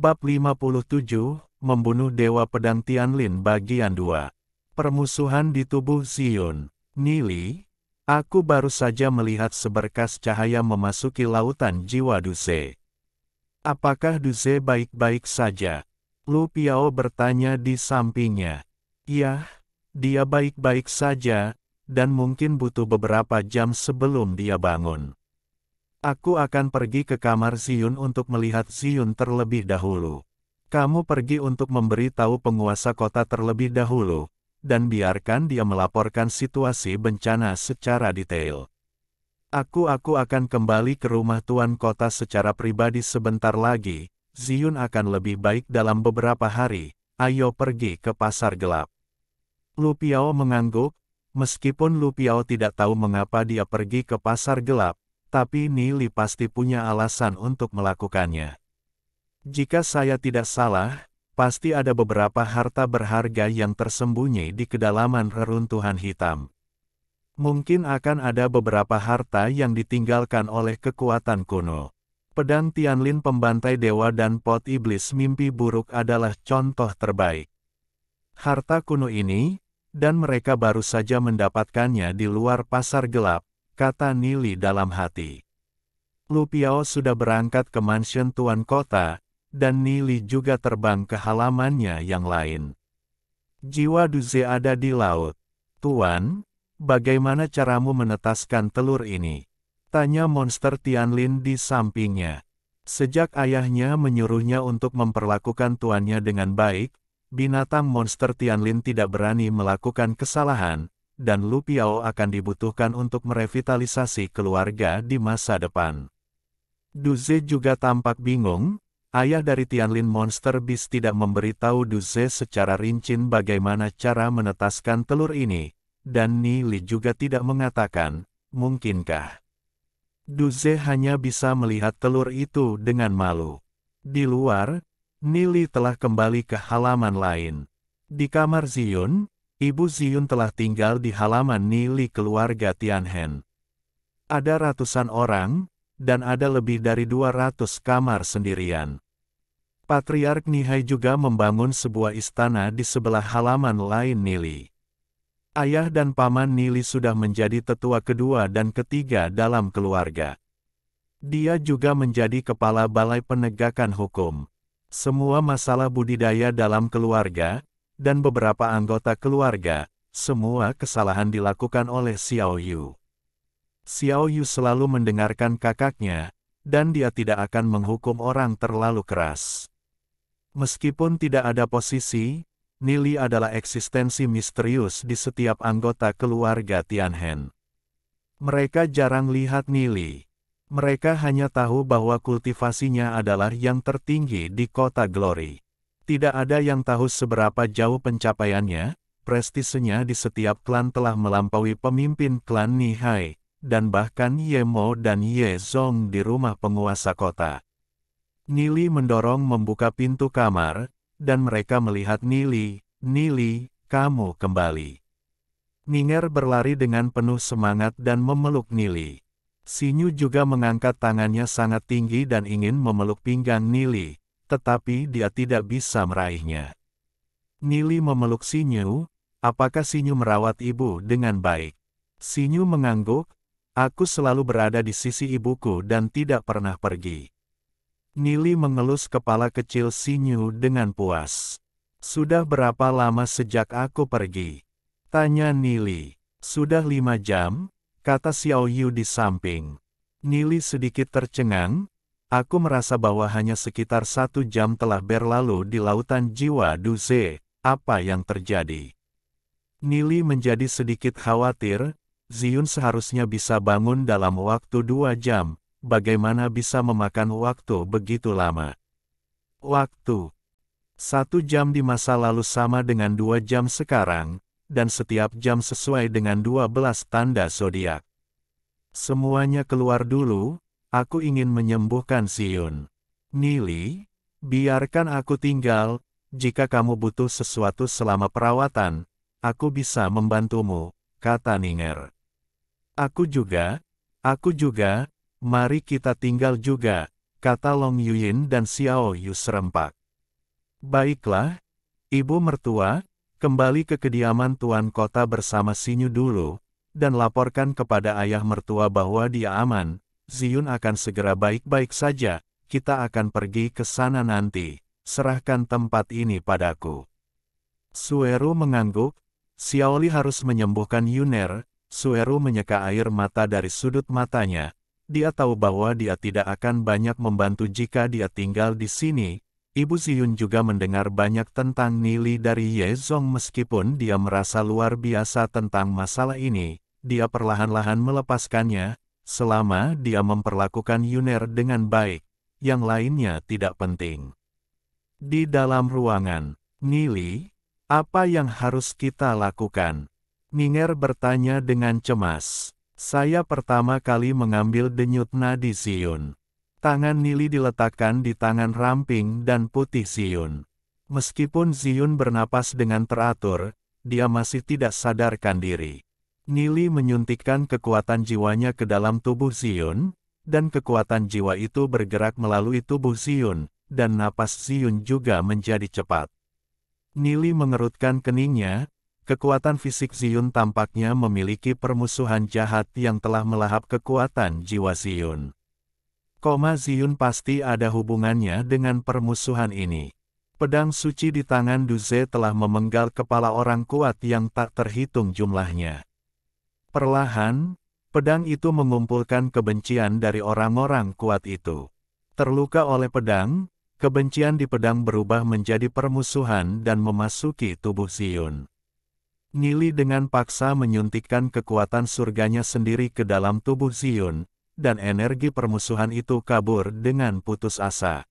Bab 57, Membunuh Dewa Pedang Tianlin bagian 2. Permusuhan di tubuh Zion. Nili, aku baru saja melihat seberkas cahaya memasuki lautan jiwa Duze. Apakah Duze baik-baik saja? Lu Piao bertanya di sampingnya. Ya, dia baik-baik saja, dan mungkin butuh beberapa jam sebelum dia bangun. Aku akan pergi ke kamar Zion untuk melihat Zion terlebih dahulu. Kamu pergi untuk memberi tahu penguasa kota terlebih dahulu, dan biarkan dia melaporkan situasi bencana secara detail. Aku akan kembali ke rumah tuan kota secara pribadi sebentar lagi. Zion akan lebih baik dalam beberapa hari. Ayo pergi ke pasar gelap. Lu Piao mengangguk, meskipun Lu Piao tidak tahu mengapa dia pergi ke pasar gelap. Tapi Nili pasti punya alasan untuk melakukannya. Jika saya tidak salah, pasti ada beberapa harta berharga yang tersembunyi di kedalaman reruntuhan hitam. Mungkin akan ada beberapa harta yang ditinggalkan oleh kekuatan kuno. Pedang Tianlin pembantai dewa dan pot iblis mimpi buruk adalah contoh terbaik. Harta kuno ini, dan mereka baru saja mendapatkannya di luar pasar gelap, kata Nili dalam hati. Lu Piao sudah berangkat ke mansion tuan kota, dan Nili juga terbang ke halamannya yang lain. Jiwa Duze ada di laut. Tuan, bagaimana caramu menetaskan telur ini? Tanya monster Tianlin di sampingnya. Sejak ayahnya menyuruhnya untuk memperlakukan tuannya dengan baik, binatang monster Tianlin tidak berani melakukan kesalahan, dan Lu Piao akan dibutuhkan untuk merevitalisasi keluarga di masa depan. Duze juga tampak bingung. Ayah dari Tianlin Monster Beast tidak memberitahu Duze secara rinci bagaimana cara menetaskan telur ini, dan Nili juga tidak mengatakan, mungkinkah. Duze hanya bisa melihat telur itu dengan malu. Di luar, Nili telah kembali ke halaman lain. Di kamar Zion, Ibu Zion telah tinggal di halaman Nili keluarga Tianhen. Ada ratusan orang, dan ada lebih dari 200 kamar sendirian. Patriark Nihai juga membangun sebuah istana di sebelah halaman lain Nili. Ayah dan paman Nili sudah menjadi tetua kedua dan ketiga dalam keluarga. Dia juga menjadi kepala balai penegakan hukum. Semua masalah budidaya dalam keluarga, dan beberapa anggota keluarga, semua kesalahan dilakukan oleh Xiao Yu. Xiao Yu selalu mendengarkan kakaknya, dan dia tidak akan menghukum orang terlalu keras. Meskipun tidak ada posisi, Nili adalah eksistensi misterius di setiap anggota keluarga Tianhen. Mereka jarang lihat Nili. Mereka hanya tahu bahwa kultivasinya adalah yang tertinggi di kota Glory. Tidak ada yang tahu seberapa jauh pencapaiannya, prestisenya di setiap klan telah melampaui pemimpin klan Nihai, dan bahkan Ye Mo dan Ye Zong di rumah penguasa kota. Nili mendorong membuka pintu kamar, dan mereka melihat Nili. Nili, kamu kembali. Ninger berlari dengan penuh semangat dan memeluk Nili. Sinyu juga mengangkat tangannya sangat tinggi dan ingin memeluk pinggang Nili. Tetapi dia tidak bisa meraihnya. Nili memeluk Sinyu, apakah Sinyu merawat ibu dengan baik? Sinyu mengangguk, aku selalu berada di sisi ibuku dan tidak pernah pergi. Nili mengelus kepala kecil Sinyu dengan puas. Sudah berapa lama sejak aku pergi? Tanya Nili. Sudah 5 jam, kata Xiao Yu di samping. Nili sedikit tercengang. Aku merasa bahwa hanya sekitar 1 jam telah berlalu di lautan jiwa Duze. Apa yang terjadi? Nili menjadi sedikit khawatir. Zion seharusnya bisa bangun dalam waktu 2 jam. Bagaimana bisa memakan waktu begitu lama? Waktu 1 jam di masa lalu sama dengan 2 jam sekarang, dan setiap jam sesuai dengan 12 tanda zodiak. Semuanya keluar dulu. Aku ingin menyembuhkan Zion. Nili, biarkan aku tinggal. Jika kamu butuh sesuatu selama perawatan, aku bisa membantumu, kata Ninger. Aku juga, mari kita tinggal juga, kata Long Yuyin dan Xiao Yu serempak. Baiklah, Ibu mertua, kembali ke kediaman Tuan Kota bersama Xinyu dulu, dan laporkan kepada ayah mertua bahwa dia aman. Ziyun akan segera baik-baik saja, kita akan pergi ke sana nanti, serahkan tempat ini padaku. Sueru mengangguk, Xiaoli harus menyembuhkan Yuner. Sueru menyeka air mata dari sudut matanya, dia tahu bahwa dia tidak akan banyak membantu jika dia tinggal di sini. Ibu Ziyun juga mendengar banyak tentang Nili dari Ye Zong meskipun dia merasa luar biasa tentang masalah ini, dia perlahan-lahan melepaskannya. Selama dia memperlakukan Yuner dengan baik, yang lainnya tidak penting. Di dalam ruangan, Nili, apa yang harus kita lakukan? Ninger bertanya dengan cemas. Saya pertama kali mengambil denyut nadi Ziyun. Tangan Nili diletakkan di tangan ramping dan putih Ziyun. Meskipun Ziyun bernapas dengan teratur, dia masih tidak sadarkan diri. Nili menyuntikkan kekuatan jiwanya ke dalam tubuh Ziyun, dan kekuatan jiwa itu bergerak melalui tubuh Ziyun, dan napas Ziyun juga menjadi cepat. Nili mengerutkan keningnya, kekuatan fisik Ziyun tampaknya memiliki permusuhan jahat yang telah melahap kekuatan jiwa Ziyun. Ziyun pasti ada hubungannya dengan permusuhan ini. Pedang suci di tangan Duze telah memenggal kepala orang kuat yang tak terhitung jumlahnya. Perlahan, pedang itu mengumpulkan kebencian dari orang-orang kuat itu. Terluka oleh pedang, kebencian di pedang berubah menjadi permusuhan dan memasuki tubuh Ziyun. Nili dengan paksa menyuntikkan kekuatan surganya sendiri ke dalam tubuh Ziyun, dan energi permusuhan itu kabur dengan putus asa.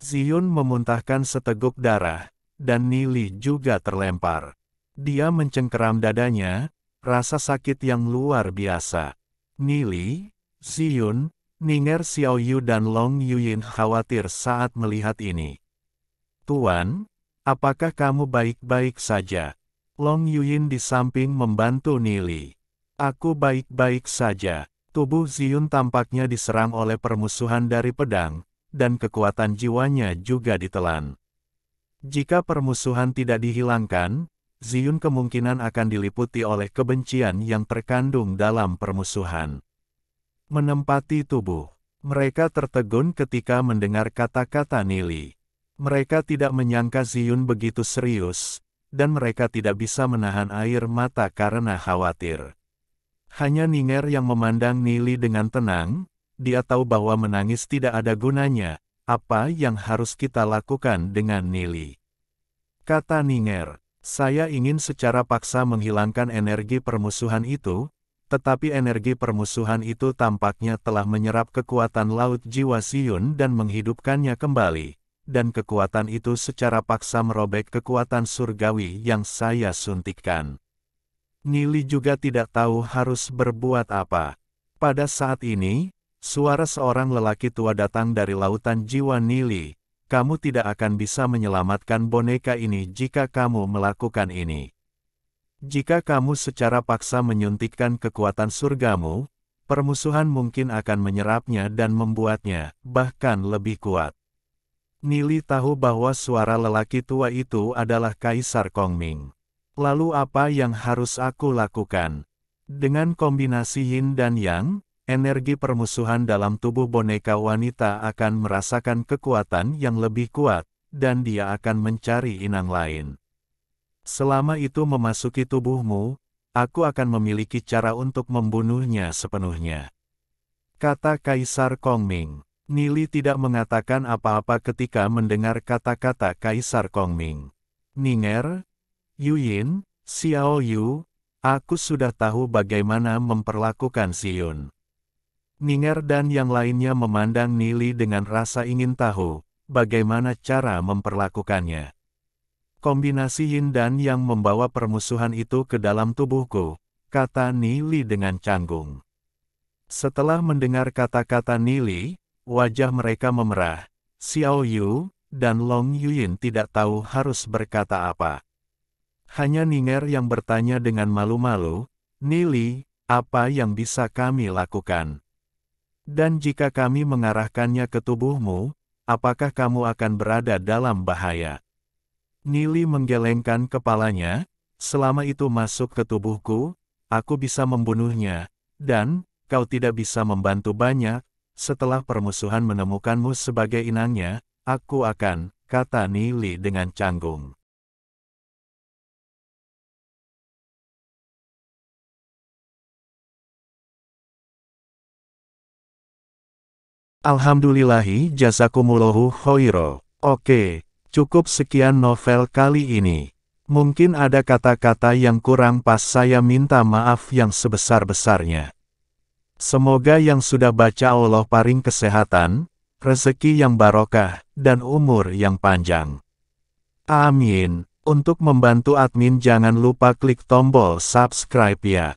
Ziyun memuntahkan seteguk darah, dan Nili juga terlempar. Dia mencengkeram dadanya, rasa sakit yang luar biasa. Nili, Ziyun, Ninger Xiaoyu dan Long Yuyin khawatir saat melihat ini. Tuan, apakah kamu baik-baik saja? Long Yuyin di samping membantu Nili. Aku baik-baik saja. Tubuh Ziyun tampaknya diserang oleh permusuhan dari pedang, dan kekuatan jiwanya juga ditelan. Jika permusuhan tidak dihilangkan, Ziyun kemungkinan akan diliputi oleh kebencian yang terkandung dalam permusuhan. Menempati tubuh, mereka tertegun ketika mendengar kata-kata Nili. Mereka tidak menyangka Ziyun begitu serius, dan mereka tidak bisa menahan air mata karena khawatir. Hanya Ninger yang memandang Nili dengan tenang, dia tahu bahwa menangis tidak ada gunanya, apa yang harus kita lakukan dengan Nili? Kata Ninger. Saya ingin secara paksa menghilangkan energi permusuhan itu, tetapi energi permusuhan itu tampaknya telah menyerap kekuatan laut jiwa Ziyun dan menghidupkannya kembali, dan kekuatan itu secara paksa merobek kekuatan surgawi yang saya suntikkan. Nili juga tidak tahu harus berbuat apa. Pada saat ini, suara seorang lelaki tua datang dari lautan jiwa Nili. Kamu tidak akan bisa menyelamatkan boneka ini jika kamu melakukan ini. Jika kamu secara paksa menyuntikkan kekuatan surgamu, permusuhan mungkin akan menyerapnya dan membuatnya bahkan lebih kuat. Nili tahu bahwa suara lelaki tua itu adalah Kaisar Kongming. Lalu apa yang harus aku lakukan? Dengan kombinasi yin dan yang, energi permusuhan dalam tubuh boneka wanita akan merasakan kekuatan yang lebih kuat, dan dia akan mencari inang lain. Selama itu memasuki tubuhmu, aku akan memiliki cara untuk membunuhnya sepenuhnya. Kata Kaisar Kongming. Nili tidak mengatakan apa-apa ketika mendengar kata-kata Kaisar Kongming. Ninger, Yuyin, Xiao Yu, aku sudah tahu bagaimana memperlakukan Ziyun. Ninger dan yang lainnya memandang Nili dengan rasa ingin tahu, bagaimana cara memperlakukannya. Kombinasi yin dan yang membawa permusuhan itu ke dalam tubuhku, kata Nili dengan canggung. Setelah mendengar kata-kata Nili, wajah mereka memerah. Xiao Yu dan Long Yuyin tidak tahu harus berkata apa. Hanya Ninger yang bertanya dengan malu-malu, Nili, apa yang bisa kami lakukan? Dan jika kami mengarahkannya ke tubuhmu, apakah kamu akan berada dalam bahaya? Nili menggelengkan kepalanya, selama itu masuk ke tubuhku, aku bisa membunuhnya, dan kau tidak bisa membantu banyak. Setelah permusuhan menemukanmu sebagai inangnya, aku akan, kata Nili dengan canggung. Alhamdulillahi jazakumullahu khoiro. Oke, cukup sekian novel kali ini. Mungkin ada kata-kata yang kurang pas, saya minta maaf yang sebesar-besarnya. Semoga yang sudah baca Allah paring kesehatan, rezeki yang barokah, dan umur yang panjang. Amin. Untuk membantu admin jangan lupa klik tombol subscribe ya.